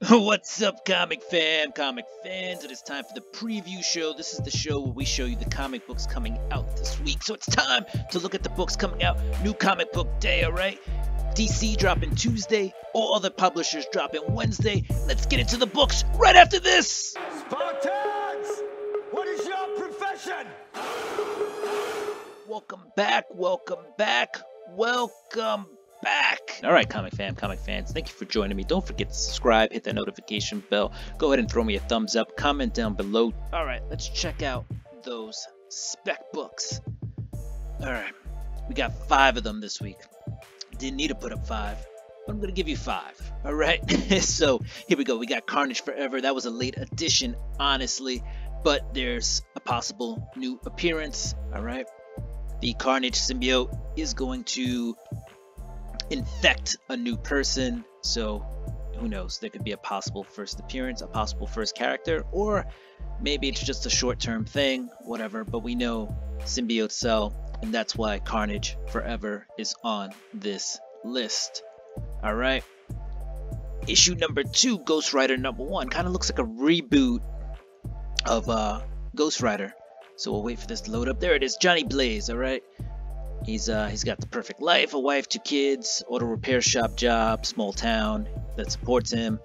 What's up, comic fans? It is time for the preview show. This is the show where we show you the comic books coming out this week. So it's time to look at the books coming out. New comic book day, alright? DC dropping Tuesday, all other publishers dropping Wednesday. Let's get into the books right after this! Spartans! What is your profession? Welcome back. Alright, comic fans, thank you for joining me. Don't forget to subscribe, hit that notification bell. Go ahead and throw me a thumbs up, comment down below. Alright, let's check out those spec books. Alright, we got 5 of them this week. Didn't need to put up 5, but I'm gonna give you 5. Alright, so here we go. We got Carnage Forever. That was a late addition, honestly, but there's a possible new appearance. Alright, the Carnage symbiote is going to infect a new person, so who knows, there could be a possible first appearance, a possible first character, or maybe it's just a short-term thing, whatever. But we know symbiotes sell, and that's why Carnage Forever is on this list. Alright, issue number 2, Ghost Rider number 1, kind of looks like a reboot of Ghost Rider, so we'll wait for this to load up. There it is, Johnny Blaze. Alright, he's got the perfect life, a wife, 2 kids, auto repair shop job, small town that supports him.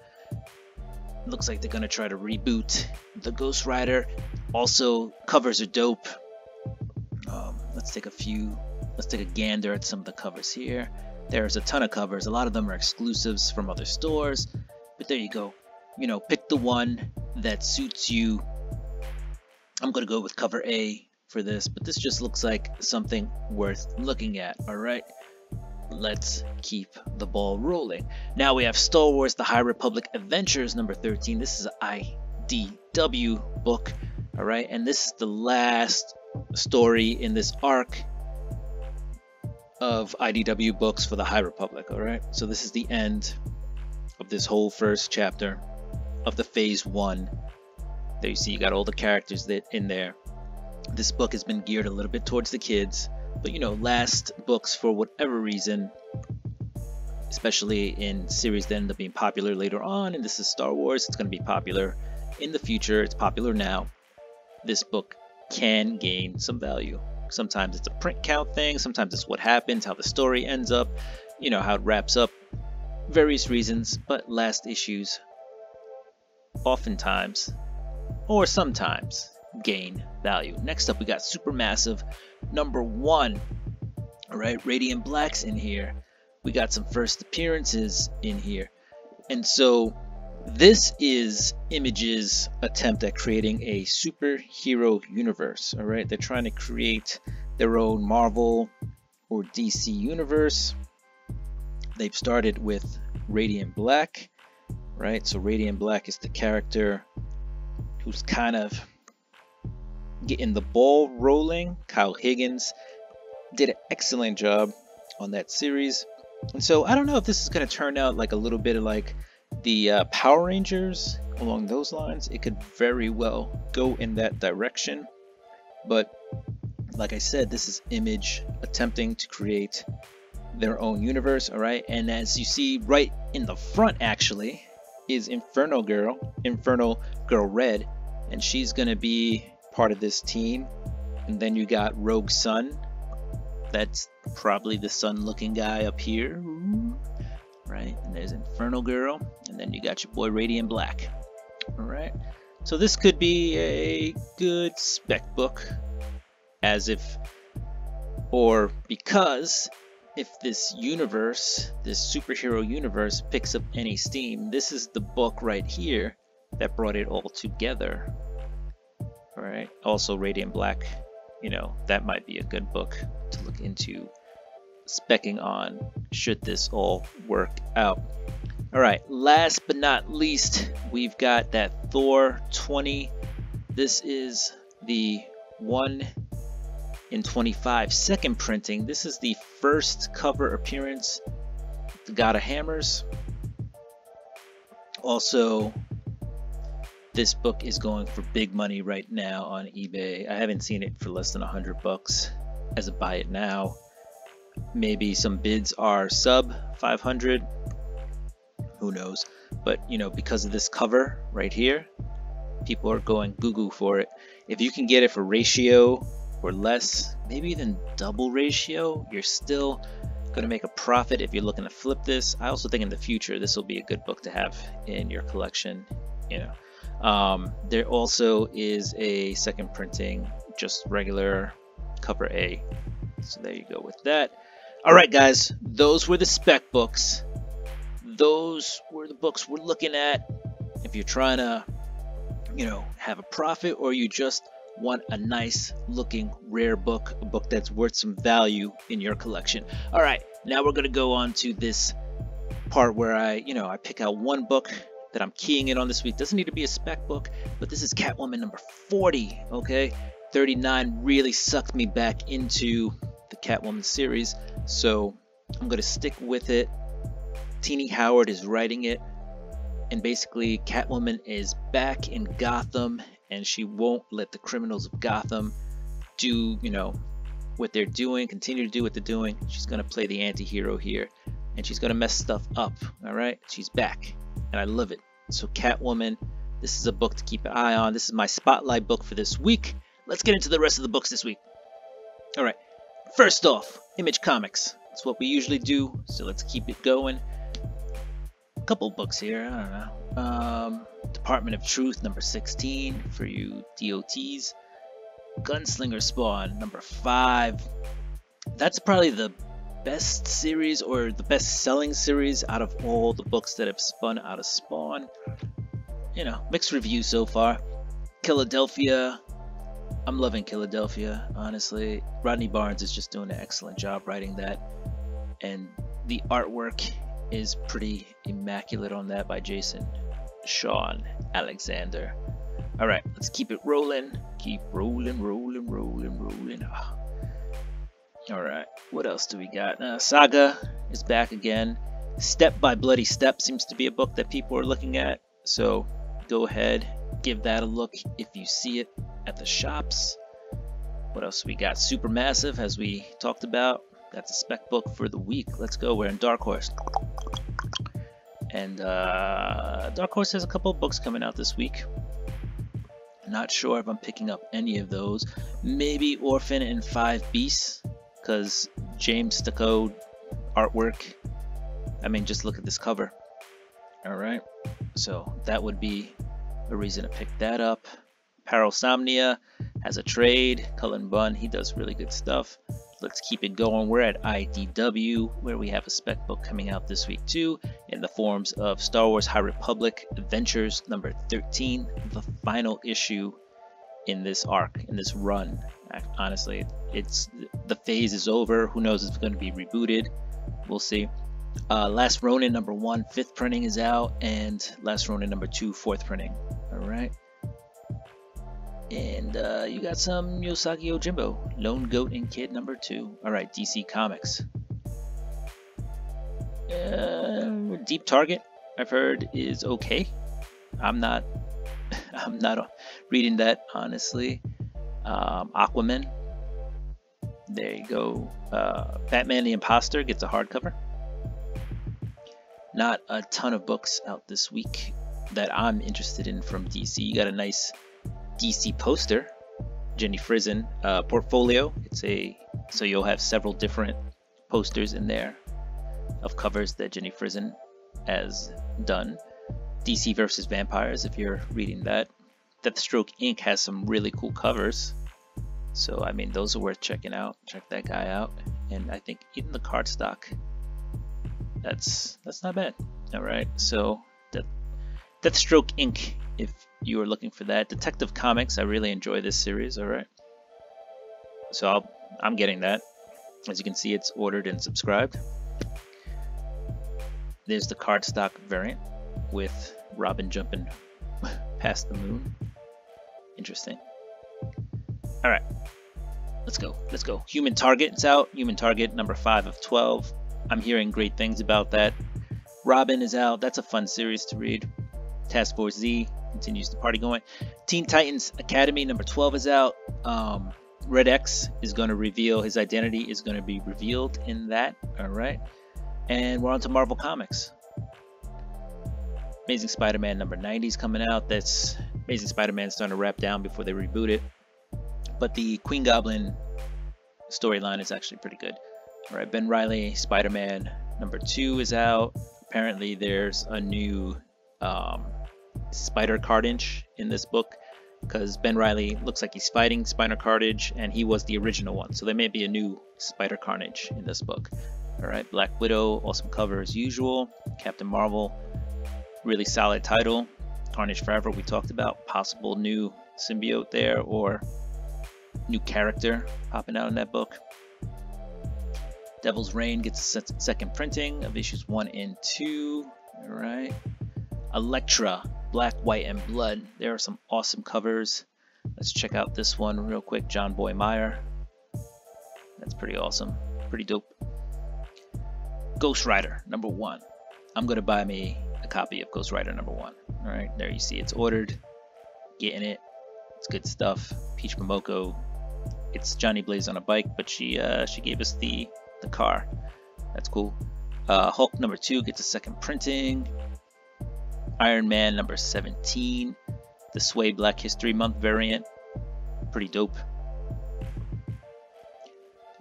Looks like they're gonna try to reboot the Ghost Rider. Also, covers are dope. Let's take a gander at some of the covers here. There's a ton of covers. A lot of them are exclusives from other stores, but there you go. You know, pick the one that suits you. I'm gonna go with cover A for this, but this just looks like something worth looking at. Alright, let's keep the ball rolling. Now we have Star Wars The High Republic Adventures number 13. This is an IDW book. Alright, and this is the last story in this arc of IDW books for the High Republic. Alright, so this is the end of this whole first chapter of the phase 1. There you see, you got all the characters that in there. This book has been geared a little bit towards the kids, but you know, last books, for whatever reason, especially in series that end up being popular later on, and this is Star Wars, it's going to be popular in the future, it's popular now. This book can gain some value. Sometimes it's a print count thing, sometimes it's what happens, how the story ends up, you know, how it wraps up, various reasons, but last issues oftentimes, or sometimes, gain value. Next up, we got Supermassive number 1. Alright, Radiant Black's in here. We got some first appearances in here. And so this is Image's attempt at creating a superhero universe. Alright, they're trying to create their own Marvel or DC universe. They've started with Radiant Black. Right, so Radiant Black is the character who's kind of getting the ball rolling. Kyle Higgins did an excellent job on that series, and so I don't know if this is going to turn out like a little bit of like the Power Rangers, along those lines. It could very well go in that direction, but like I said, this is Image attempting to create their own universe. All right, and as you see right in the front actually is Inferno Girl Red, and she's gonna be part of this team. And then you got Rogue Sun, that's probably the sun looking guy up here. Ooh. Right, and there's Inferno Girl, and then you got your boy Radiant Black. All right, so this could be a good spec book, as if, or because if this universe, this superhero universe, picks up any steam, this is the book right here that brought it all together. Alright, also Radiant Black, you know, that might be a good book to look into specking on should this all work out. Alright, last but not least, we've got that Thor 20. This is the 1 in 25 second printing. This is the first cover appearance, the God of Hammers. Also, this book is going for big money right now on eBay. I haven't seen it for less than $100 as a buy it now. Maybe some bids are sub 500, who knows. but you know, because of this cover right here, people are going goo-goo for it. If you can get it for ratio or less, maybe even double ratio, you're still going to make a profit if you're looking to flip this. I also think in the future this will be a good book to have in your collection. You know, there also is a second printing, just regular cover A. So there you go with that. All right, guys, those were the spec books. Those were the books we're looking at. If you're trying to, you know, have a profit, or you just want a nice looking rare book, a book that's worth some value in your collection. All right, now we're gonna go on to this part where I pick out one book that I'm keying in on this week. Doesn't need to be a spec book, but this is Catwoman number 40. Okay, 39 really sucked me back into the Catwoman series, so I'm gonna stick with it. Teenie Howard is writing it, and basically Catwoman is back in Gotham, and she won't let the criminals of Gotham do, you know, what they're doing, continue to do what they're doing. She's gonna play the anti-hero here, and she's gonna mess stuff up. All right, she's back, and I love it. So Catwoman, this is a book to keep an eye on. This is my spotlight book for this week. Let's get into the rest of the books this week. All right, first off, Image Comics. That's what we usually do, so let's keep it going. A couple books here, I don't know. Department of Truth number 16 for you DOTs. Gunslinger Spawn number 5. That's probably the best series, or the best selling series out of all the books that have spun out of Spawn. You know, mixed reviews so far. Philadelphia, I'm loving Philadelphia, honestly. Rodney Barnes is just doing an excellent job writing that, and the artwork is pretty immaculate on that by Jason Sean Alexander. All right, let's keep it rolling. Keep rolling. Oh. All right, what else do we got? Saga is back again. Step by Bloody Step seems to be a book that people are looking at, so go ahead, give that a look if you see it at the shops. What else we got? Supermassive, as we talked about. That's a spec book for the week. Let's go. We're in Dark Horse. And Dark Horse has a couple of books coming out this week. Not sure if I'm picking up any of those. Maybe Orphan and 5 Beasts, because James Stucco artwork. I mean, just look at this cover. All right, so that would be a reason to pick that up. Parasomnia has a trade. Cullen Bunn, he does really good stuff. Let's keep it going. We're at IDW, where we have a spec book coming out this week too, in the forms of Star Wars High Republic Adventures number 13, the final issue in this arc, in this run. Honestly, the phase is over. Who knows if it's going to be rebooted? We'll see. Last Ronin number 1, 5th printing is out, and Last Ronin number 2, 4th printing. All right. And you got some Yosaki Yojimbo, Lone Goat and Kid number 2. All right, DC Comics. Deep Target, I've heard, is okay. I'm not reading that, honestly. Aquaman. There you go. Batman the Imposter gets a hardcover. Not a ton of books out this week that I'm interested in from DC. You got a nice DC poster, Jenny Frison portfolio. So you'll have several different posters in there of covers that Jenny Frison has done. DC versus Vampires, if you're reading that. Deathstroke Inc. has some really cool covers, so I mean, those are worth checking out. Check that guy out. And I think even the cardstock, that's not bad. All right, so Deathstroke Inc. if you are looking for that. Detective Comics, I really enjoy this series. All right, so I'm getting that. As you can see, it's ordered and subscribed. There's the cardstock variant with Robin jumping past the moon. Interesting. All right, let's go. Human Target, it's out. Human Target number 5 of 12. I'm hearing great things about that. Robin is out. That's a fun series to read. Task Force Z continues the party going. Teen Titans Academy number 12 is out. Red X is going to reveal his identity, is going to be revealed in that. All right, and we're on to Marvel Comics. Amazing Spider-Man number 90 is coming out. That's Amazing Spider-Man starting to wrap down before they reboot it. But the Queen Goblin storyline is actually pretty good. All right, Ben Reilly Spider-Man number 2 is out. Apparently there's a new Spider Carnage in this book, because Ben Reilly looks like he's fighting Spider Carnage, and he was the original one. So there may be a new Spider Carnage in this book. All right, Black Widow, awesome cover as usual. Captain Marvel, really solid title. Carnage Forever, we talked about. Possible new symbiote there, or new character popping out in that book. Devil's Reign gets a second printing of issues 1 and 2. All right. Elektra, Black, White, and Blood. There are some awesome covers. Let's check out this one real quick. John Boy Meyer. That's pretty awesome. Pretty dope. Ghost Rider number 1. I'm going to buy me a copy of Ghost Rider number 1. All right. There you see it's ordered. Getting it. It's good stuff. Peach Momoko. It's Johnny Blaze on a bike, but she gave us the car. That's cool. Hulk number 2 gets a second printing. Iron Man number 17, the Sway Black History Month variant, pretty dope.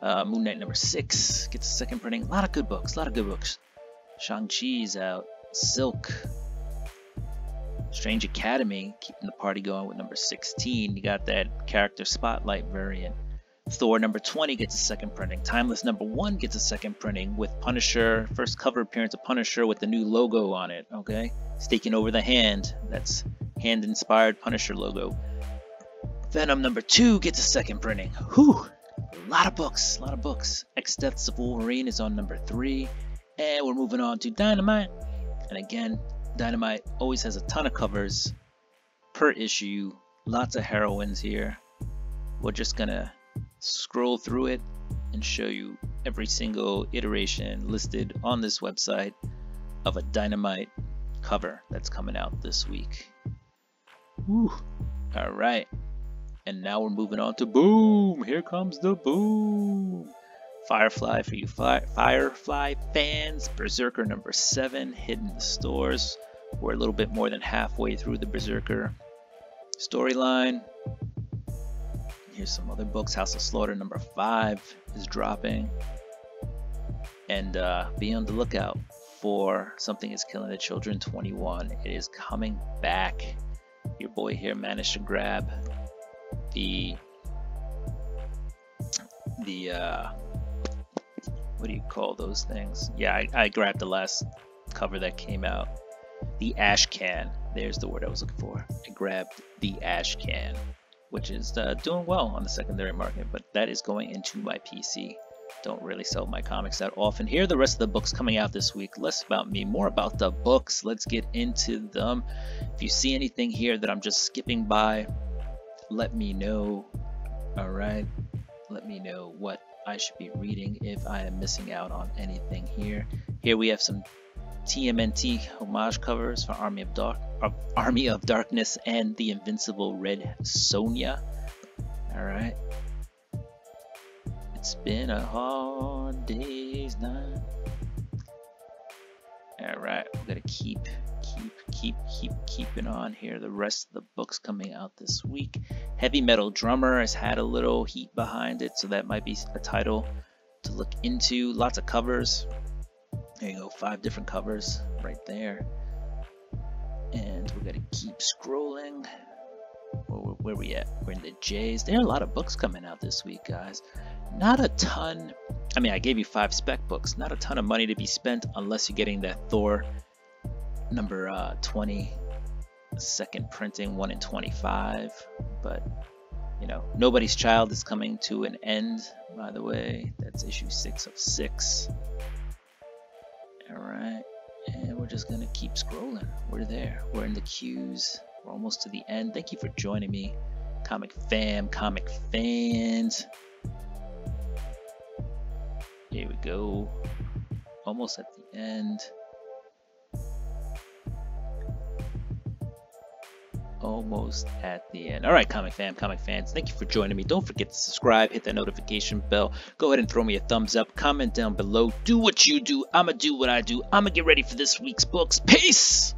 Moon Knight number 6 gets a second printing. A lot of good books, Shang-Chi's out. Silk. Strange Academy, keeping the party going with number 16. You got that character spotlight variant. Thor number 20 gets a second printing. Timeless number 1 gets a second printing with Punisher, first cover appearance of Punisher with the new logo on it, okay? Staking over the hand. That's hand-inspired Punisher logo. Venom number 2 gets a second printing. Whew! A lot of books. X-Deaths of Wolverine is on number 3. And we're moving on to Dynamite. And again, Dynamite always has a ton of covers per issue. Lots of heroines here. We're just gonna scroll through it and show you every single iteration listed on this website of a Dynamite cover that's coming out this week. Whew. All right, and now we're moving on to Boom. Here comes the Boom. Firefly for you Firefly fans. Berserker number 7 hitting the stores. We're a little bit more than halfway through the Berserker storyline. Here's some other books. House of Slaughter number 5 is dropping. And be on the lookout for Something is Killing the Children 21. It is coming back. Your boy here managed to grab the what do you call those things? Yeah, I grabbed the last cover that came out. The Ash Can. There's the word I was looking for. I grabbed the Ash Can, which is doing well on the secondary market, but that is going into my PC. Don't really sell my comics that often. Here are the rest of the books coming out this week. Less about me, more about the books. Let's get into them. If you see anything here that I'm just skipping by, let me know. All right, let me know what I should be reading if I am missing out on anything here. Here we have some TMNT homage covers for Army of Darkness and the Invincible Red Sonja. All right. It's been a hard day's night. All right, we're gonna keep keeping on here. The rest of the books coming out this week. Heavy Metal Drummer has had a little heat behind it, so that might be a title to look into. Lots of covers. There you go, 5 different covers right there. And we're gonna keep scrolling. Where we at? We're in the J's. There are a lot of books coming out this week, guys. Not a ton. I mean, I gave you 5 spec books. Not a ton of money to be spent unless you're getting that Thor number 20 second printing, 1 in 25. But you know, Nobody's Child is coming to an end, by the way. That's issue 6 of 6. All right, and we're just gonna keep scrolling. We're there. We're in the queues. We're almost to the end. Thank you for joining me, comic fans. Here we go. Almost at the end. Almost at the end. All right, comic fans, thank you for joining me. Don't forget to subscribe, hit that notification bell. Go ahead and throw me a thumbs up. Comment down below. Do what you do. I'ma do what I do. I'ma get ready for this week's books. Peace!